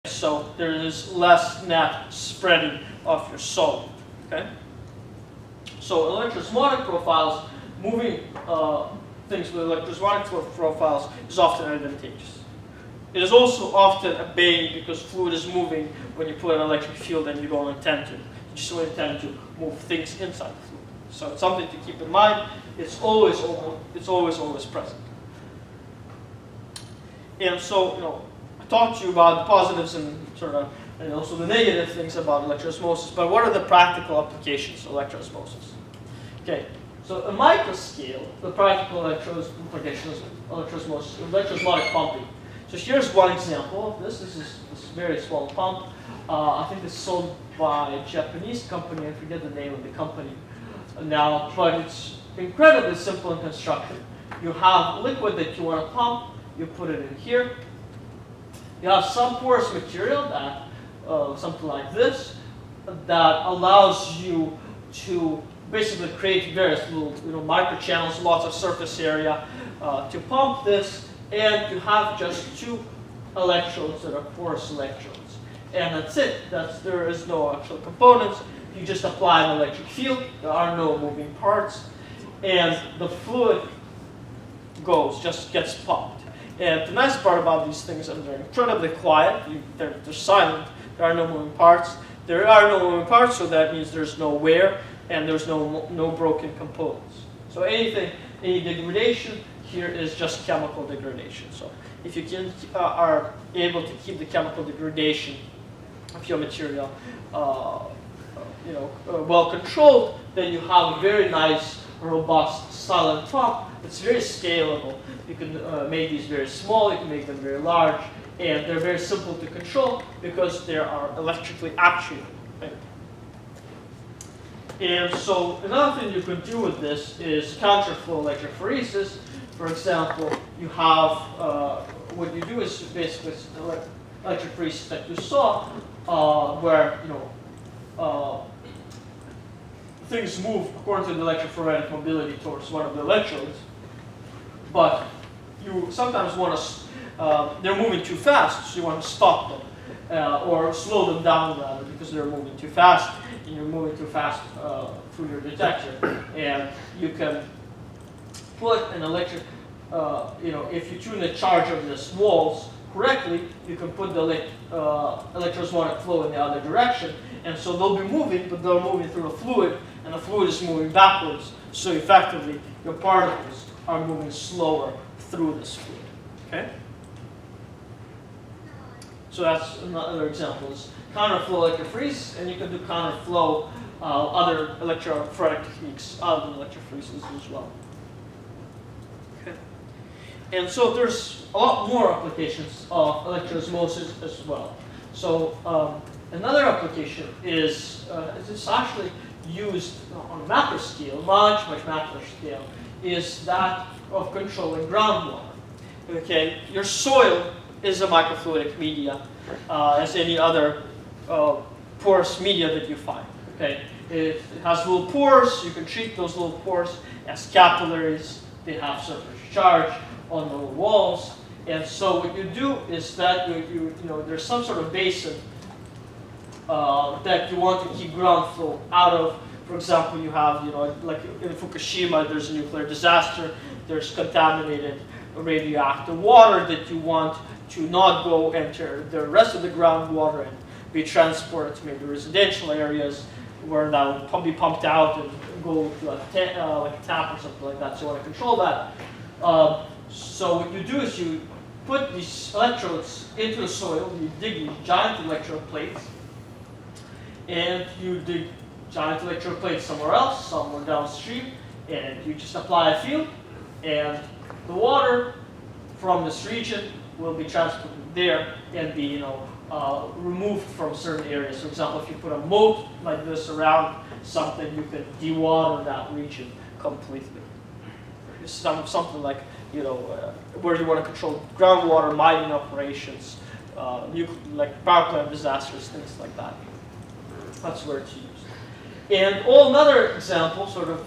So there is less net spreading of your solid. Okay. So electrosmotic profiles, moving things with electrosmotic profiles is often advantageous. It is also often a bane because fluid is moving when you put an electric field and you don't intend to. You just don't intend to move things inside the fluid. So it's something to keep in mind. It's always present. And so, I talked to you about the positives and and also the negative things about electroosmosis. But what are the practical applications of electroosmosis? Okay. So a micro scale, the practical applications of electrosmotic pumping. So here's one example of this. This is this very small pump. I think it's sold by a Japanese company. I forget the name of the company now, but it's incredibly simple in construction. You have liquid that you want to pump. You put it in here. You have some porous material that, something like this, that allows you to basically create various little microchannels, lots of surface area to pump this. And you have just two electrodes that are porous electrodes. And that's it. There is no actual components. You just apply an electric field. There are no moving parts. And the fluid just gets pumped. And the nice part about these things is they're incredibly quiet. They're silent. There are no moving parts. There are no moving parts, so that means there's no wear and there's no broken components. So any degradation here is just chemical degradation. So if you are able to keep the chemical degradation of your material well controlled, then you have a very nice, robust, silent pump. It's very scalable. You can make these very small, you can make them very large, and they're very simple to control because they are electrically actuated. Right? And so another thing you can do with this is counterflow electrophoresis. For example, you have, what you do is basically electrophoresis that you saw, where things move according to the electrophoretic mobility towards one of the electrodes, but you sometimes want to, they're moving too fast, so you want to stop them, or slow them down rather, because they're moving too fast, and you're moving too fast through your detector. And you can put an electric, if you tune the charge of this walls correctly, you can put the electrosmotic flow in the other direction, and so they'll be moving, but they're moving through the fluid, and the fluid is moving backwards, so effectively your particles are moving slower through this fluid. Okay? So that's another example. Is counterflow electrophoresis, and you can do counterflow other electrophoretic techniques other than electrophoresis as well. Okay. And so there's a lot more applications of electroosmosis as well. So another application is it's actually used on a macro scale, much macro scale, is that of controlling groundwater. Okay, your soil is a microfluidic media, as any other porous media that you find. Okay, it has little pores. You can treat those little pores as capillaries. They have surface charge on the walls, and so what you do is that there's some sort of basin that you want to keep ground flow out of. For example, you have, like in Fukushima, there's a nuclear disaster. There's contaminated radioactive water that you want to not go enter the rest of the groundwater and be transported to maybe residential areas where that will be pumped out and go to like a tap or something like that. So you want to control that. So what you do is you put these electrodes into the soil. You dig these giant electrode plates, and you dig giant electrode plates somewhere else, somewhere downstream, and you just apply a field, and the water from this region will be transported there and be removed from certain areas. For example, if you put a moat like this around something, you can dewater that region completely. Something like where you want to control groundwater mining operations, like power plant disasters, things like that. That's where it's used. And another example, sort of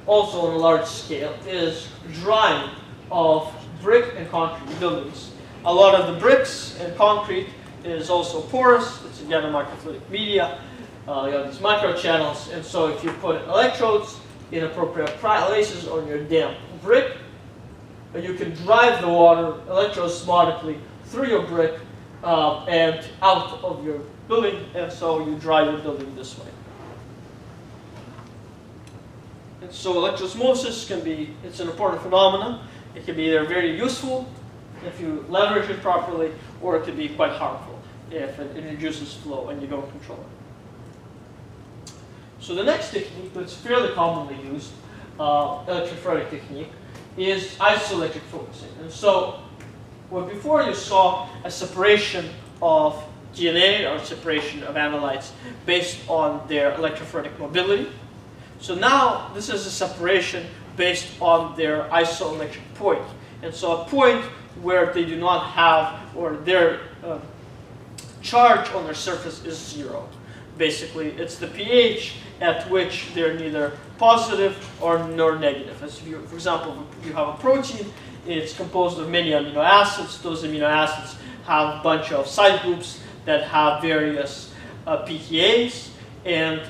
also on a large scale, is drying of brick and concrete buildings. A lot of the bricks and concrete is also porous. It's again a microfluidic media. You have these microchannels, and so if you put electrodes in appropriate places on your damp brick, you can drive the water electrosmotically through your brick and out of your building, and so you dry your building this way. And so electroosmosis can be, it's an important phenomenon. It can be either very useful if you leverage it properly, or it can be quite harmful if it introduces flow and you don't control it. So the next technique that's fairly commonly used, electrophoretic technique, is isoelectric focusing. And so, well, before you saw a separation of DNA or separation of analytes based on their electrophoretic mobility. So now this is a separation based on their isoelectric point. And so a point where they do not have, or their charge on their surface is 0. Basically, it's the pH at which they're neither positive nor negative. As if you, for example, you have a protein, it's composed of many amino acids. Those amino acids have a bunch of side groups that have various pKa's, and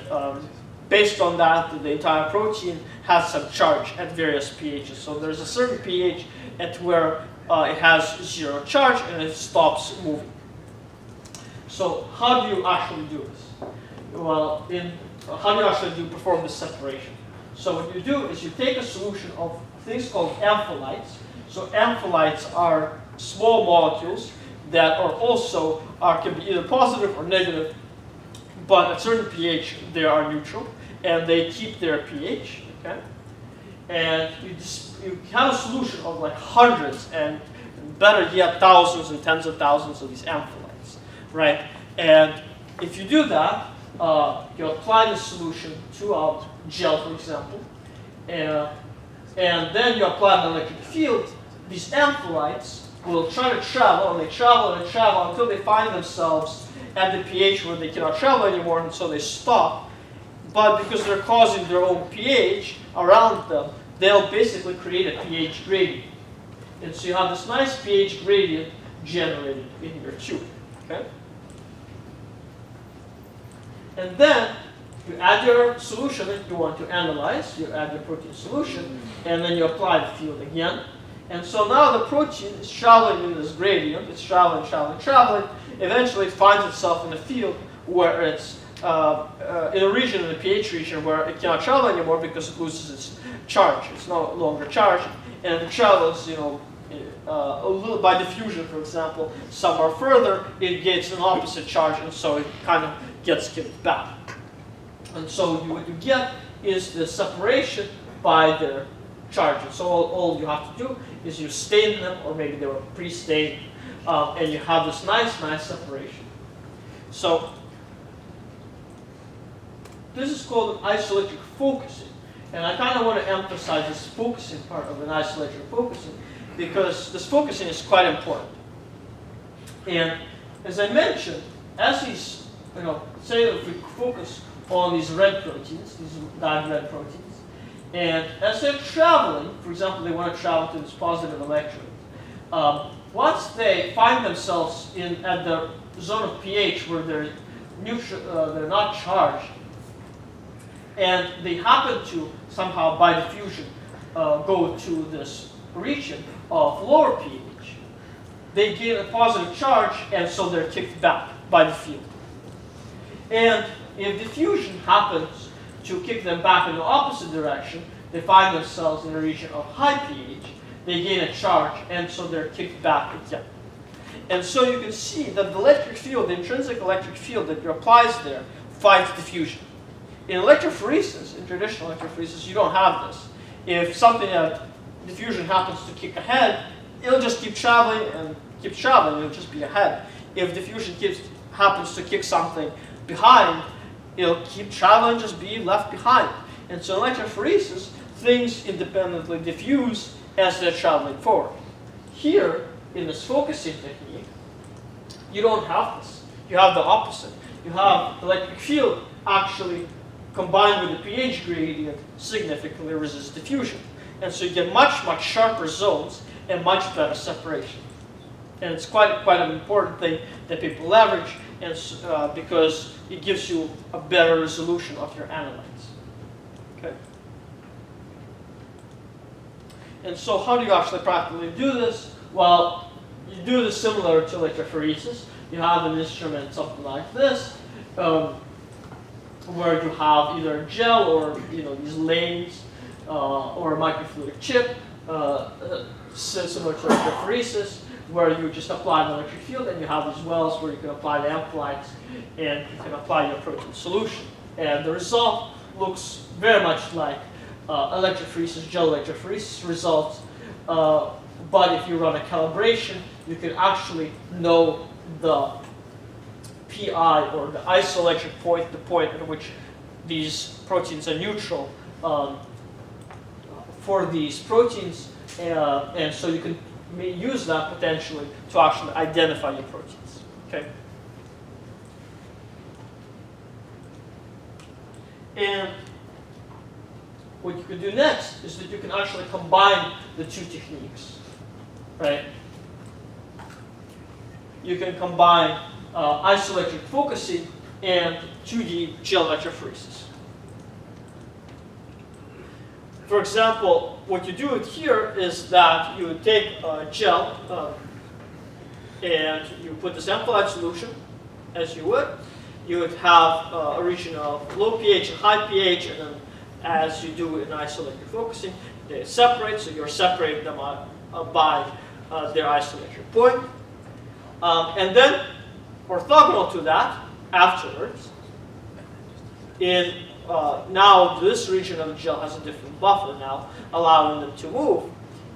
based on that, the entire protein has some charge at various pHs. So there's a certain pH at where it has 0 charge and it stops moving. So how do you actually do this? Well, how do you actually perform this separation? So what you do is you take a solution of things called amphilites. So amphilites are small molecules that are also can be either positive or negative, but at certain pH they are neutral and they keep their pH. Okay, and you have a solution of like hundreds and better yet thousands and tens of thousands of these amphilites, right? And if you do that, you apply the solution to a gel, for example, and then you apply an electric field. These amphilites will try to travel, and they travel and travel until they find themselves at the pH where they cannot travel anymore, and so they stop. But because they're causing their own pH around them, they'll basically create a pH gradient. And so you have this nice pH gradient generated in your tube. Okay? And then you add your solution that you want to analyze, you add your protein solution, and then you apply the field again. And so now the protein is traveling in this gradient, it's traveling, traveling, traveling. Eventually it finds itself in a field where it's in a region, in the pH region, where it cannot travel anymore because it loses its charge. It's no longer charged, and it travels, you know, a little by diffusion, for example, somewhere further, it gets an opposite charge, and so it kind of gets kicked back. And so what you get is the separation by their charges. So all you have to do is you stain them, or maybe they were pre-stained, and you have this nice separation. So this is called isoelectric focusing. And I kind of want to emphasize this focusing part of an isoelectric focusing, because this focusing is quite important. And as I mentioned, as these, you know, say if we focus on these red proteins, these dyed red proteins, and as they're traveling, for example, they want to travel to this positive electrode. Once they find themselves at the zone of pH where they're not charged, and they happen to somehow by diffusion go to this region of lower pH, they gain a positive charge, and so they're kicked back by the field. And if diffusion happens to kick them back in the opposite direction, they find themselves in a region of high pH, they gain a charge, and so they're kicked back again. And so you can see that the electric field, the intrinsic electric field that applies there, fights diffusion. In electrophoresis, in traditional electrophoresis, you don't have this. If something at diffusion happens to kick ahead, it'll just keep traveling and keep traveling, it'll just be ahead. If diffusion happens to kick something behind, it'll keep traveling, just be left behind. And so in electrophoresis, things independently diffuse as they're traveling forward. Here, in this focusing technique, you don't have this. You have the opposite. You have the electric field actually combined with the pH gradient significantly resists diffusion. And so you get much sharper zones and much better separation. And it's quite an important thing that people leverage, and because it gives you a better resolution of your analytes. Okay. And so how do you actually practically do this? Well, you do this similar to electrophoresis. You have an instrument something like this, where you have either a gel or these lanes or a microfluidic chip, similar to electrophoresis, where you just apply an electric field, and you have these wells where you can apply the amplites and you can apply your protein solution. And the result looks very much like electrophoresis, gel electrophoresis results, but if you run a calibration, you can actually know the PI, or the isoelectric point, the point at which these proteins are neutral for these proteins, and so you can use that potentially to actually identify your proteins. Okay. And what you can do next is that you can actually combine the two techniques, right? You can combine isoelectric focusing and 2D gel electrophoresis. For example, what you do here is that you would take a gel and you put this amplified solution, as you would. You would have a region of low pH and high pH, and then as you do in isoelectric focusing, they separate, so you're separating them by their isoelectric point. And then, orthogonal to that, afterwards, now this region of the gel has a different buffer now, allowing them to move.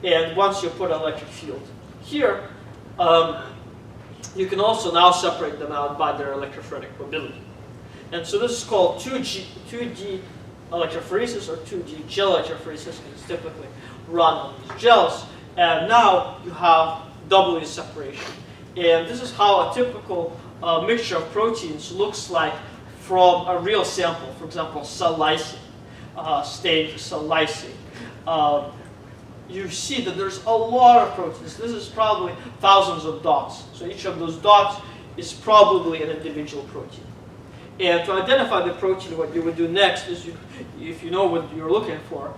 And once you put an electric field here, you can also now separate them out by their electrophoretic mobility. And so this is called 2D electrophoresis, or 2D gel electrophoresis, because it's typically run on these gels. And now you have W separation. And this is how a typical mixture of proteins looks like from a real sample. For example, cell lysine, stained cell lysine. You see that there's a lot of proteins. This is probably thousands of dots. So each of those dots is probably an individual protein. And to identify the protein, what you would do next is, if you know what you're looking for,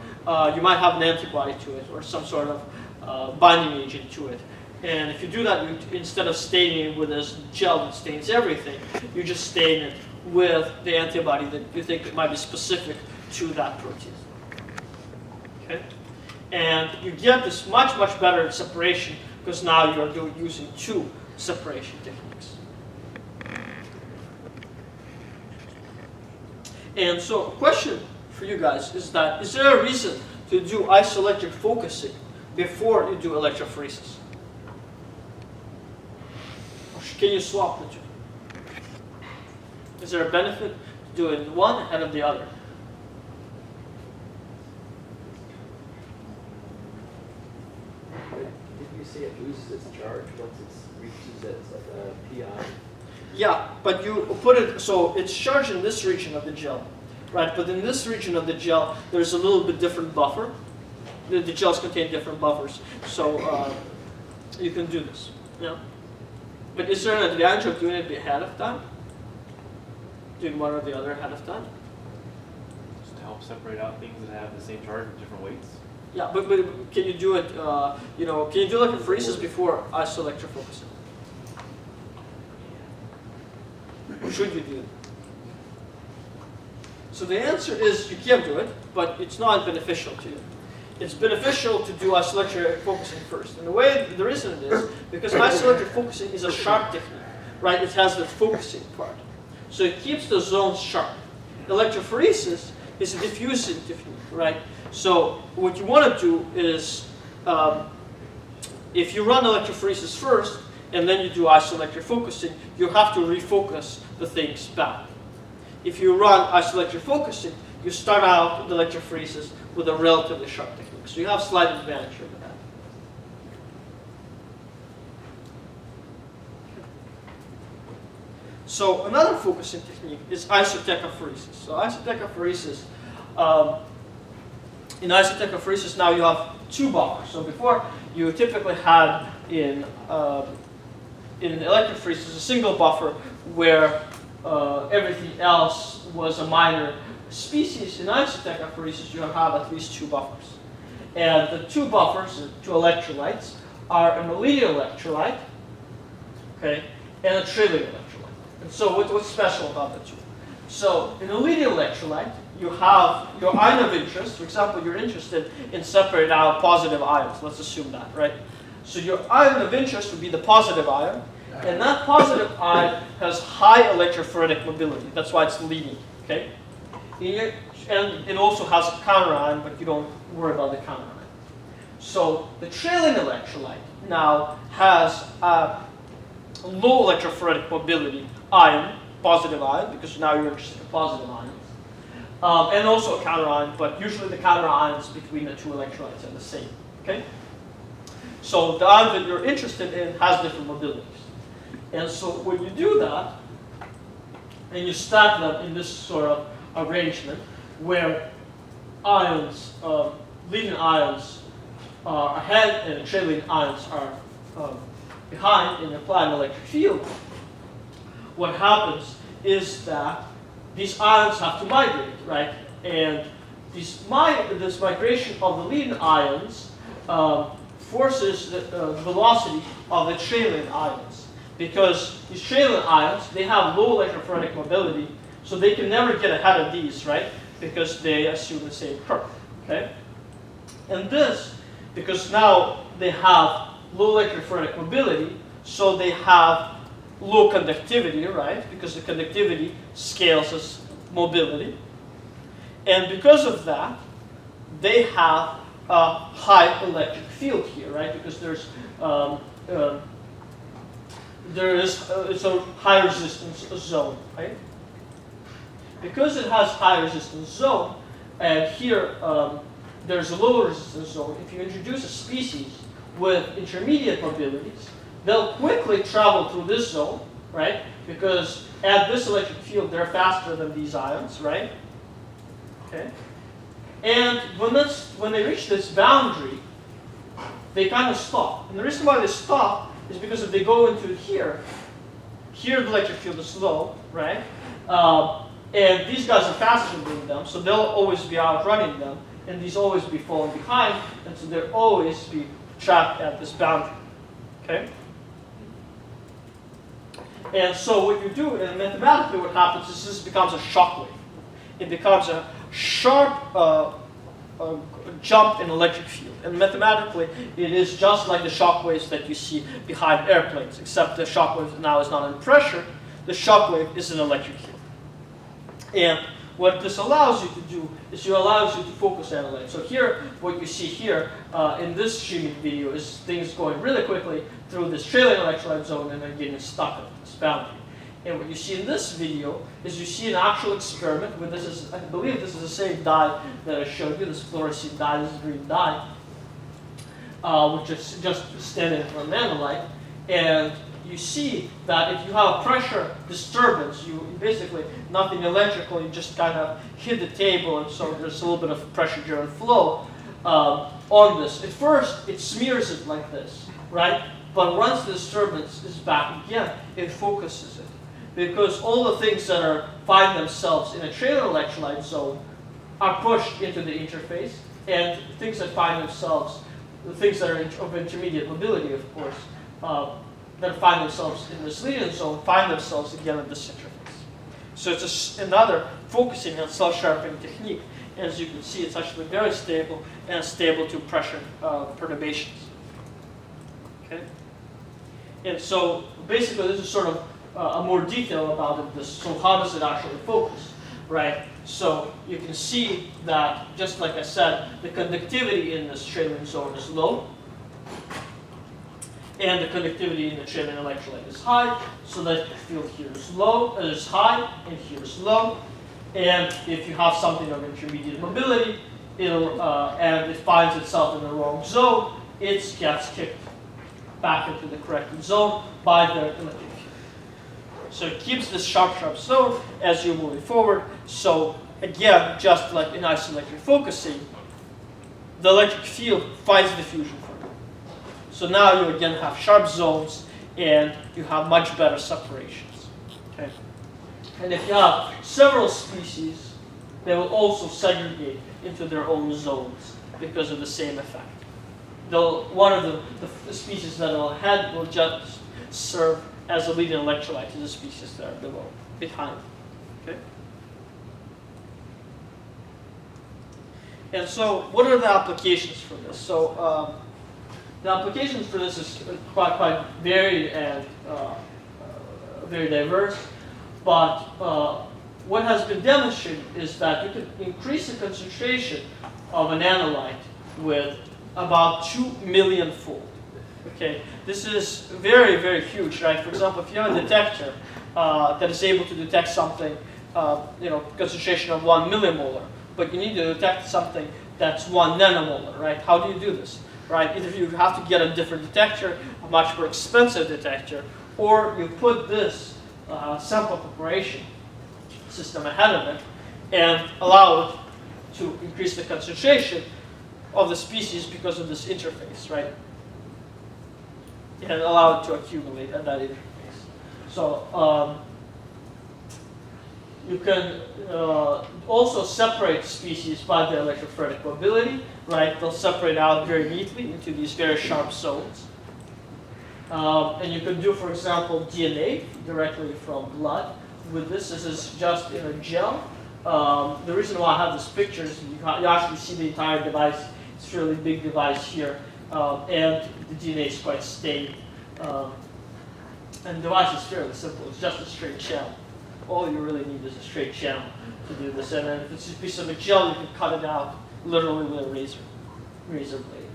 you might have an antibody to it or some sort of binding agent to it. And if you do that, instead of staining it with this gel that stains everything, you just stain it with the antibody that you think might be specific to that protein. Okay? And you get this much, much better separation because now you're using two separation techniques. And so a question for you guys is that, is there a reason to do isoelectric focusing before you do electrophoresis? Or can you swap the two? Is there a benefit to doing one ahead of the other? Did you say it loses its charge once it reaches its PI? Yeah, but you put it, so it's charged in this region of the gel, right? But in this region of the gel, there's a little bit different buffer. The gels contain different buffers, so you can do this. Yeah. But is there an advantage of doing it ahead of time? Doing one or the other ahead of time? Just to help separate out things that have the same charge with different weights. Yeah, but can you do it? Can you do electrophoresis before isoelectrofocusing? Or should you do it? So the answer is you can do it, but it's not beneficial to you. It's beneficial to do isoelectric focusing first. And the reason it is because isoelectric focusing is a sharp technique, right? It has the focusing part. So it keeps the zones sharp. Electrophoresis is a diffusing technique, right? So what you want to do is, if you run electrophoresis first, and then you do isoelectric focusing, you have to refocus the things back. If you run isoelectric focusing, you start out with electrophoresis with a relatively sharp technique. So you have slight advantage over that. So another focusing technique is isotechophoresis. So isotechophoresis, in isotechophoresis now you have two buffers. So before you typically had in in electrophoresis, a single buffer where everything else was a minor species. In isotechophoresis, you have at least 2 buffers. And the 2 buffers, the 2 electrolytes, are an allyl electrolyte, okay, and a trailing electrolyte. And so what's special about the 2? So in a allyl electrolyte, you have your ion of interest. For example, you're interested in separating out positive ions. Let's assume that, right? So your ion of interest would be the positive ion, and that positive ion has high electrophoretic mobility. That's why it's leading, okay? And it also has a counter ion, but you don't worry about the counter ion. So the trailing electrolyte now has a low electrophoretic mobility ion, positive ion, because now you're interested in positive ions. And also a counter ion, but usually the counter ions between the 2 electrolytes are the same, okay? So the ion that you're interested in has different mobilities. And so when you do that, and you stack them in this sort of arrangement, where ions, leading ions are ahead and trailing ions are behind and apply an electric field, what happens is that these ions have to migrate, right? And this migration of the leading ions forces the velocity of the trailing ions. Because these trailing ions, they have low electrophoretic mobility, so they can never get ahead of these, right? Because they assume the same curve, okay? And this, because now they have low electrophoretic mobility, so they have low conductivity, right? Because the conductivity scales as mobility. And because of that, they have a high electric field here, right? Because it's a high resistance zone, right? Because it has high resistance zone, and here there's a low resistance zone, if you introduce a species with intermediate mobilities, they'll quickly travel through this zone, right? Because at this electric field, they're faster than these ions, right? Okay. And when they reach this boundary, they kind of stop. And the reason why they stop is because if they go into here the electric field is low, right? And these guys are faster than them, so they'll always be outrunning them, and these always be falling behind, and so they'll always be trapped at this boundary, okay? And so what you do, and mathematically what happens is this becomes a shock wave. It becomes a sharp jump in electric field. And mathematically, it is just like the shock waves that you see behind airplanes, except the shock wave now is not in pressure. The shock wave is an electric field. And what this allows you to do is it allows you to focus analyze. So here, what you see here in this streaming video is things going really quickly through this trailing electrolyte zone and then getting stuck at this boundary. And what you see in this video is you see an actual experiment where this is, I believe this is the same dye that I showed you, this fluorescein dye, this green dye, which is just standing for a nanolite. And you see that if you have a pressure disturbance, you basically nothing electrical, you just kind of hit the table, and so there's a little bit of pressure during flow on this. At first, it smears it like this, right? But once the disturbance is back again, it focuses it. Because all the things that find themselves in a trailing electrolyte zone are pushed into the interface, and things that find themselves, the things that are of intermediate mobility, of course, that find themselves in this leading zone, find themselves again at this interface. So it's another focusing on self-sharpening technique. And as you can see, it's actually very stable and stable to pressure perturbations. Okay? And so basically, this is sort of a more detail about it. So how does it actually focus, right? So you can see that, just like I said, the conductivity in this trailing zone is low, and the conductivity in the trailing electrolyte is high. So that the field here is low, is high, and here is low. And if you have something of intermediate mobility, and it finds itself in the wrong zone, it gets kicked back into the correct zone by the electric field. So it keeps this sharp zone as you're moving forward. So again, just like in isoelectric focusing, the electric field fights diffusion for you. So now you again have sharp zones, and you have much better separations. Okay? And if you have several species, they will also segregate into their own zones because of the same effect. One of the species that will ahead will just serve as a leading electrolyte to the species that are behind. Okay? And so, what are the applications for this? So, the applications for this is quite varied and very diverse. But what has been demonstrated is that you can increase the concentration of an analyte with about 2 million fold. Okay, this is very, very huge, right? For example, if you have a detector that is able to detect something, concentration of 1 millimolar, but you need to detect something that's 1 nanomolar, right? How do you do this, right? Either you have to get a different detector, a much more expensive detector, or you put this sample preparation system ahead of it and allow it to increase the concentration of the species because of this interface, right? And allow it to accumulate at that interface. So you can also separate species by their electrophoretic mobility, right? They'll separate out very neatly into these very sharp zones. And you can do, for example, DNA directly from blood. With this is just in a gel. The reason why I have this picture is you actually see the entire device. It's a fairly big device here, and the DNA is quite stained. And the device is fairly simple. It's just a straight channel. All you really need is a straight channel to do this. And then if it's a piece of a gel, you can cut it out literally with a razor blade,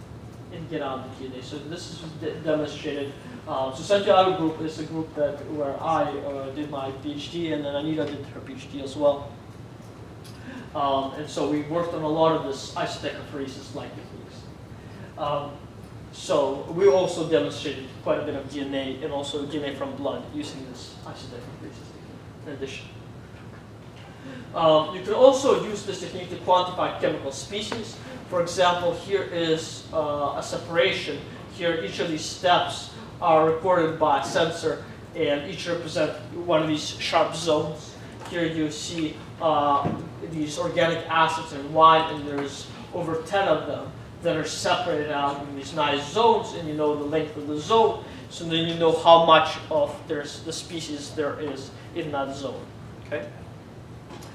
and get out the DNA. So this is demonstrated. So Santiago group is a group where I did my PhD, and then Anita did her PhD as well. And so we worked on a lot of this isotechophoresis-like techniques. So we also demonstrated quite a bit of DNA and also DNA from blood using this isotechophoresis technique in addition. You can also use this technique to quantify chemical species. For example, here is a separation. Here, each of these steps are recorded by a sensor, and each represent one of these sharp zones. Here you see these organic acids in white, and there's over 10 of them that are separated out in these nice zones, and you know the length of the zone, so then you know how much of the species there is in that zone. Okay?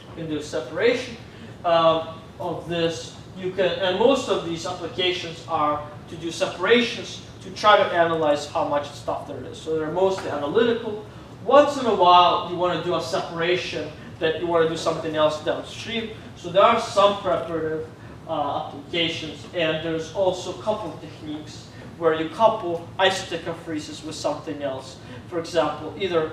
You can do separation of this. You can, and most of these applications are to do separations to try to analyze how much stuff there is. So they're mostly analytical. Once in a while, you want to do a separation that you want to do something else downstream. So there are some preparative applications, and there's also a couple of techniques where you couple isotechophoresis with something else. For example, either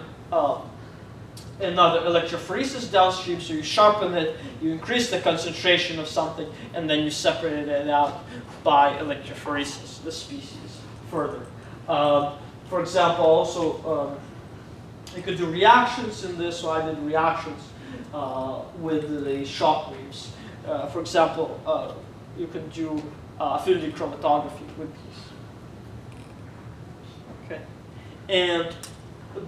another electrophoresis downstream, so you sharpen it, you increase the concentration of something, and then you separate it out by electrophoresis, the species, further. For example, also, you could do reactions in this, so I did reactions with the shock waves. For example, you can do affinity chromatography with these. Okay. And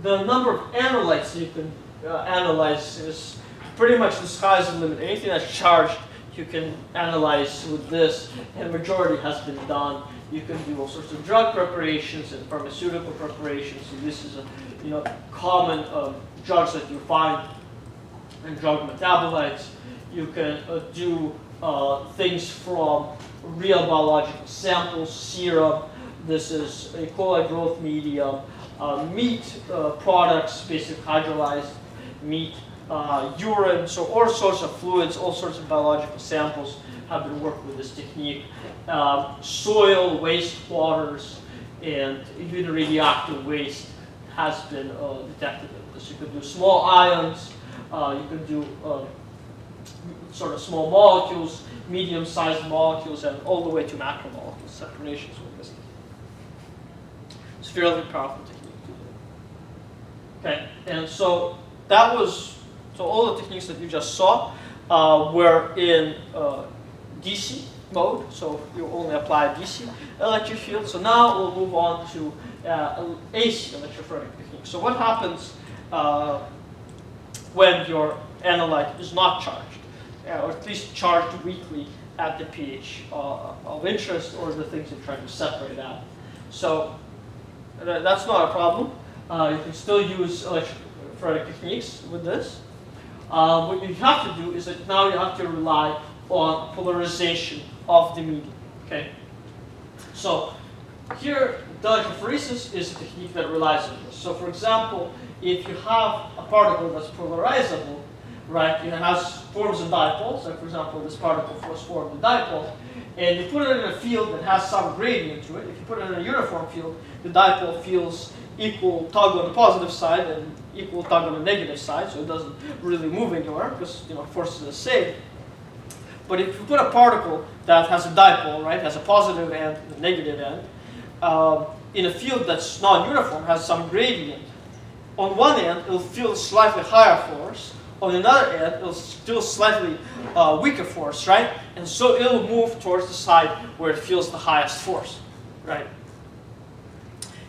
the number of analytes you can analyze is pretty much the sky's the limit. Anything that's charged, you can analyze with this, and the majority has been done. You can do all sorts of drug preparations and pharmaceutical preparations. So this is a common drugs that you find in drug metabolites. You can do things from real biological samples, serum. This is E. coli growth medium, meat products, basically hydrolyzed meat, urine, so all sorts of fluids, all sorts of biological samples have been worked with this technique. Soil, wastewaters, and even radioactive waste has been detected with this. You could do small ions, you could do sort of small molecules, medium-sized molecules, and all the way to macromolecules, separations with this. It's a fairly powerful technique to do. Okay, and so that was, so all the techniques that you just saw were in DC mode, so you only apply a DC electric field. So now we'll move on to AC electrophoretic technique. So what happens when your analyte is not charged, or at least charged weakly at the pH of interest, or the things you're trying to separate out? So that's not a problem. You can still use electrophoretic techniques with this. What you have to do is that now you have to rely on polarization of the medium. Okay. So here, electrophoresis is a technique that relies on this. So for example, if you have a particle that's polarizable, right, it forms a dipole. So for example, this particle formed a dipole, and you put it in a field that has some gradient to it. If you put it in a uniform field, the dipole feels equal tug on the positive side and equal tug on the negative side, so it doesn't really move anywhere because forces are the same. But if you put a particle that has a dipole, right, has a positive end and a negative end, in a field that's non-uniform, has some gradient, on one end it'll feel slightly higher force, on another end it'll feel slightly weaker force, right? And so it'll move towards the side where it feels the highest force, right?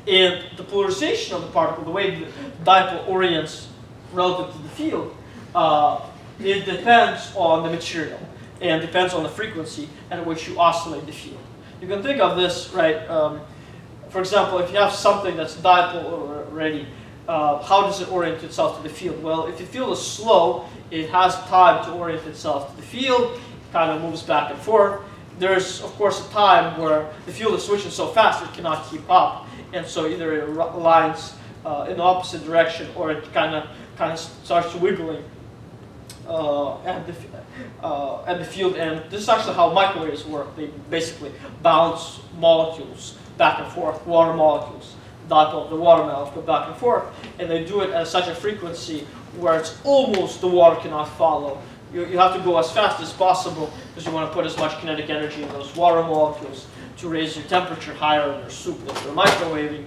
And the polarization of the particle, the way the dipole orients relative to the field, it depends on the material and depends on the frequency at which you oscillate the field. You can think of this, right? For example, if you have something that's dipole already, how does it orient itself to the field? Well, if the field is slow, it has time to orient itself to the field. It kind of moves back and forth. There's, of course, a time where the field is switching so fast it cannot keep up. And so either it aligns in the opposite direction, or it kind of starts wiggling at the field end. This is actually how microwaves work. They basically bounce molecules back and forth, water molecules. Dipole of the water molecules go back and forth, and they do it at such a frequency where it's almost the water cannot follow. You have to go as fast as possible because you want to put as much kinetic energy in those water molecules to raise your temperature higher in your soup if you're microwaving.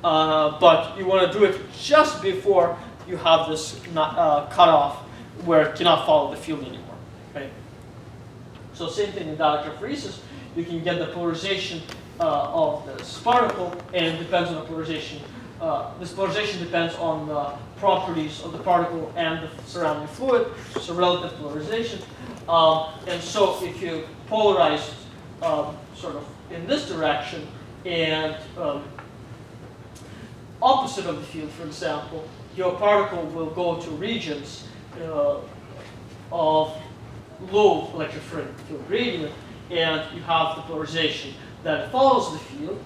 But you want to do it just before you have this cutoff where it cannot follow the field anymore. Right? So same thing in electrophoresis. You can get the polarization of this particle, and it depends on the polarization. This polarization depends on the properties of the particle and the surrounding fluid, so relative polarization. And so if you polarize sort of in this direction and opposite of the field, for example, your particle will go to regions of low electrophoretic field gradient, and you have the polarization that follows the field.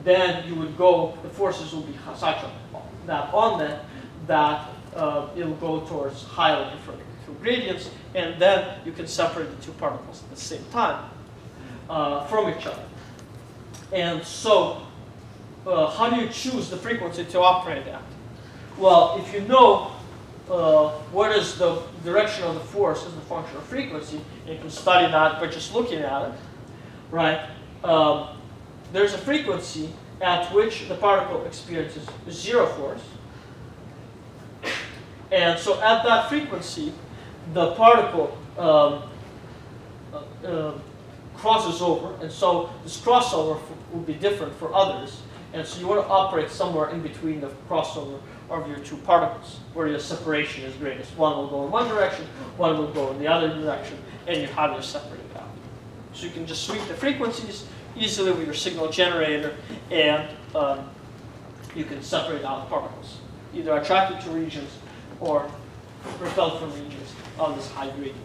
Then you would go, the forces will be such that on that it will go towards high electrophoretic field gradients, and then you can separate the two particles at the same time from each other. And so, how do you choose the frequency to operate at? Well, if you know what is the direction of the force as a function of frequency, and you can study that by just looking at it, right? There's a frequency at which the particle experiences zero force. And so at that frequency, the particle crosses over, and so this crossover will be different for others. And so you want to operate somewhere in between the crossover of your two particles, where your separation is greatest. One will go in one direction, one will go in the other direction, and you have your separated out. So you can just sweep the frequencies easily with your signal generator, and you can separate out particles, either attracted to regions or repelled from regions of this high gradient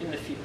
in the field.